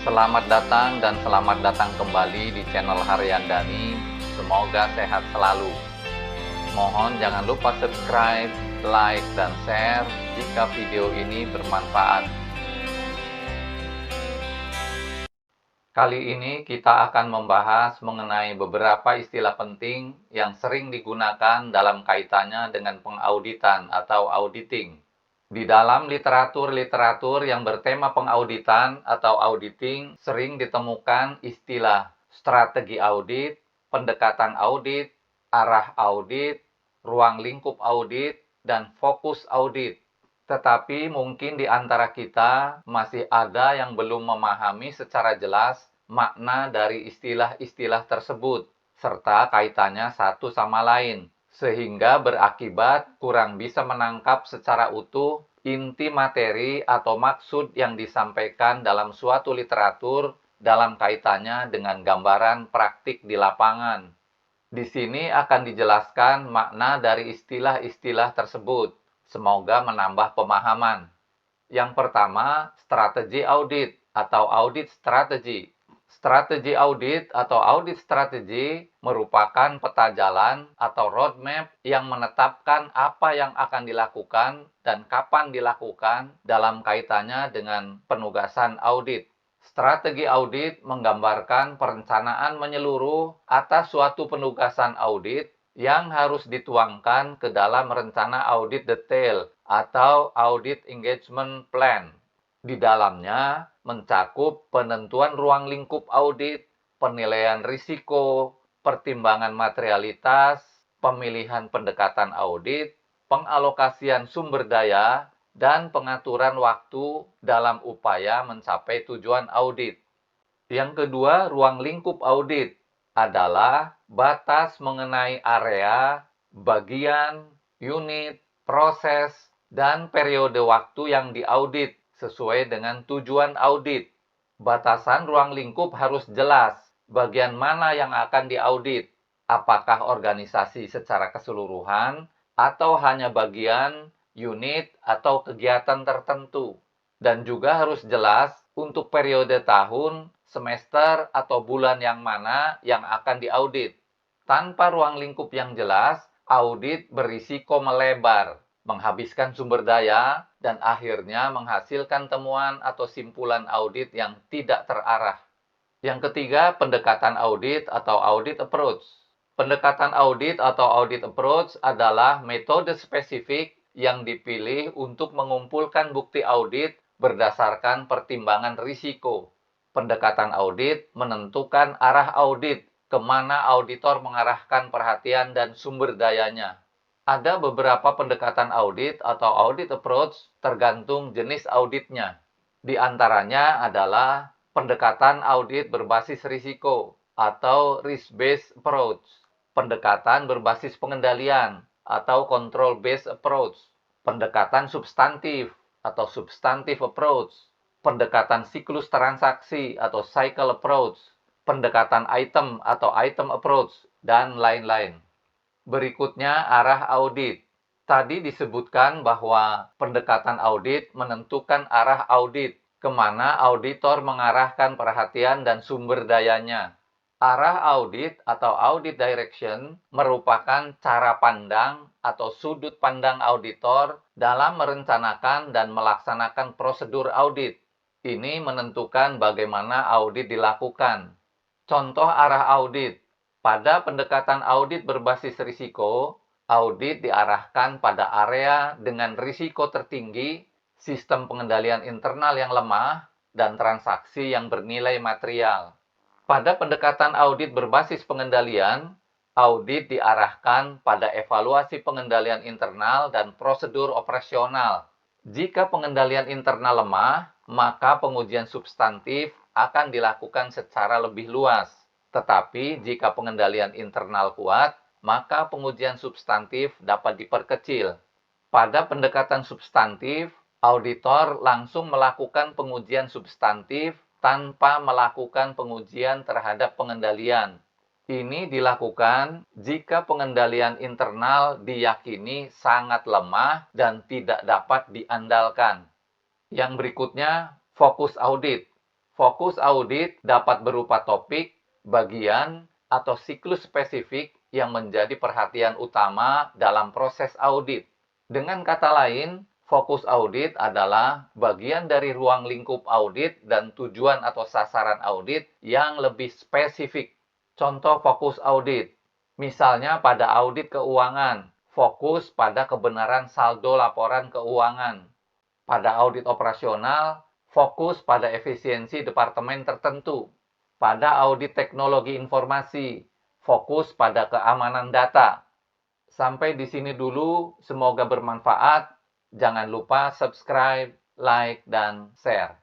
Selamat datang dan selamat datang kembali di channel Harian Dani. Semoga sehat selalu. Mohon jangan lupa subscribe, like, dan share jika video ini bermanfaat. Kali ini kita akan membahas mengenai beberapa istilah penting yang sering digunakan dalam kaitannya dengan pengauditan atau auditing. Di dalam literatur yang bertema pengauditan atau auditing, sering ditemukan istilah strategi audit, pendekatan audit, arah audit, ruang lingkup audit, dan fokus audit. Tetapi mungkin di antara kita masih ada yang belum memahami secara jelas makna dari istilah-istilah tersebut, serta kaitannya satu sama lain, sehingga berakibat kurang bisa menangkap secara utuh inti materi atau maksud yang disampaikan dalam suatu literatur dalam kaitannya dengan gambaran praktik di lapangan. Di sini akan dijelaskan makna dari istilah-istilah tersebut. Semoga menambah pemahaman. Yang pertama, strategi audit atau audit strategi. Strategi audit atau audit strategi merupakan peta jalan atau roadmap yang menetapkan apa yang akan dilakukan dan kapan dilakukan dalam kaitannya dengan penugasan audit. Strategi audit menggambarkan perencanaan menyeluruh atas suatu penugasan audit yang harus dituangkan ke dalam rencana audit detail atau audit engagement plan. Di dalamnya mencakup penentuan ruang lingkup audit, penilaian risiko, pertimbangan materialitas, pemilihan pendekatan audit, pengalokasian sumber daya, dan pengaturan waktu dalam upaya mencapai tujuan audit. Yang kedua, ruang lingkup audit adalah batas mengenai area, bagian, unit, proses, dan periode waktu yang diaudit sesuai dengan tujuan audit. Batasan ruang lingkup harus jelas bagian mana yang akan diaudit, apakah organisasi secara keseluruhan atau hanya bagian, unit, atau kegiatan tertentu. Dan juga harus jelas untuk periode tahun, semester, atau bulan yang mana yang akan diaudit. Tanpa ruang lingkup yang jelas, audit berisiko melebar, menghabiskan sumber daya, dan akhirnya menghasilkan temuan atau simpulan audit yang tidak terarah. Yang ketiga, pendekatan audit atau audit approach. Pendekatan audit atau audit approach adalah metode spesifik yang dipilih untuk mengumpulkan bukti audit berdasarkan pertimbangan risiko. Pendekatan audit menentukan arah audit, kemana auditor mengarahkan perhatian dan sumber dayanya. Ada beberapa pendekatan audit atau audit approach tergantung jenis auditnya. Di antaranya adalah pendekatan audit berbasis risiko atau risk-based approach, pendekatan berbasis pengendalian atau control-based approach, pendekatan substantif atau substantive approach, pendekatan siklus transaksi atau cycle approach, pendekatan item atau item approach, dan lain-lain. Berikutnya, arah audit. Tadi disebutkan bahwa pendekatan audit menentukan arah audit, kemana auditor mengarahkan perhatian dan sumber dayanya. Arah audit atau audit direction merupakan cara pandang atau sudut pandang auditor dalam merencanakan dan melaksanakan prosedur audit. Ini menentukan bagaimana audit dilakukan. Contoh arah audit. Pada pendekatan audit berbasis risiko, audit diarahkan pada area dengan risiko tertinggi, sistem pengendalian internal yang lemah, dan transaksi yang bernilai material. Pada pendekatan audit berbasis pengendalian, audit diarahkan pada evaluasi pengendalian internal dan prosedur operasional. Jika pengendalian internal lemah, maka pengujian substantif akan dilakukan secara lebih luas. Tetapi jika pengendalian internal kuat, maka pengujian substantif dapat diperkecil. Pada pendekatan substantif, auditor langsung melakukan pengujian substantif tanpa melakukan pengujian terhadap pengendalian. Ini dilakukan jika pengendalian internal diyakini sangat lemah dan tidak dapat diandalkan. Yang berikutnya, fokus audit. Fokus audit dapat berupa topik, bagian, atau siklus spesifik yang menjadi perhatian utama dalam proses audit. Dengan kata lain, fokus audit adalah bagian dari ruang lingkup audit dan tujuan atau sasaran audit yang lebih spesifik. Contoh fokus audit, misalnya pada audit keuangan, fokus pada kebenaran saldo laporan keuangan. Pada audit operasional, fokus pada efisiensi departemen tertentu. Pada audit teknologi informasi, fokus pada keamanan data. Sampai di sini dulu, semoga bermanfaat. Jangan lupa subscribe, like, dan share.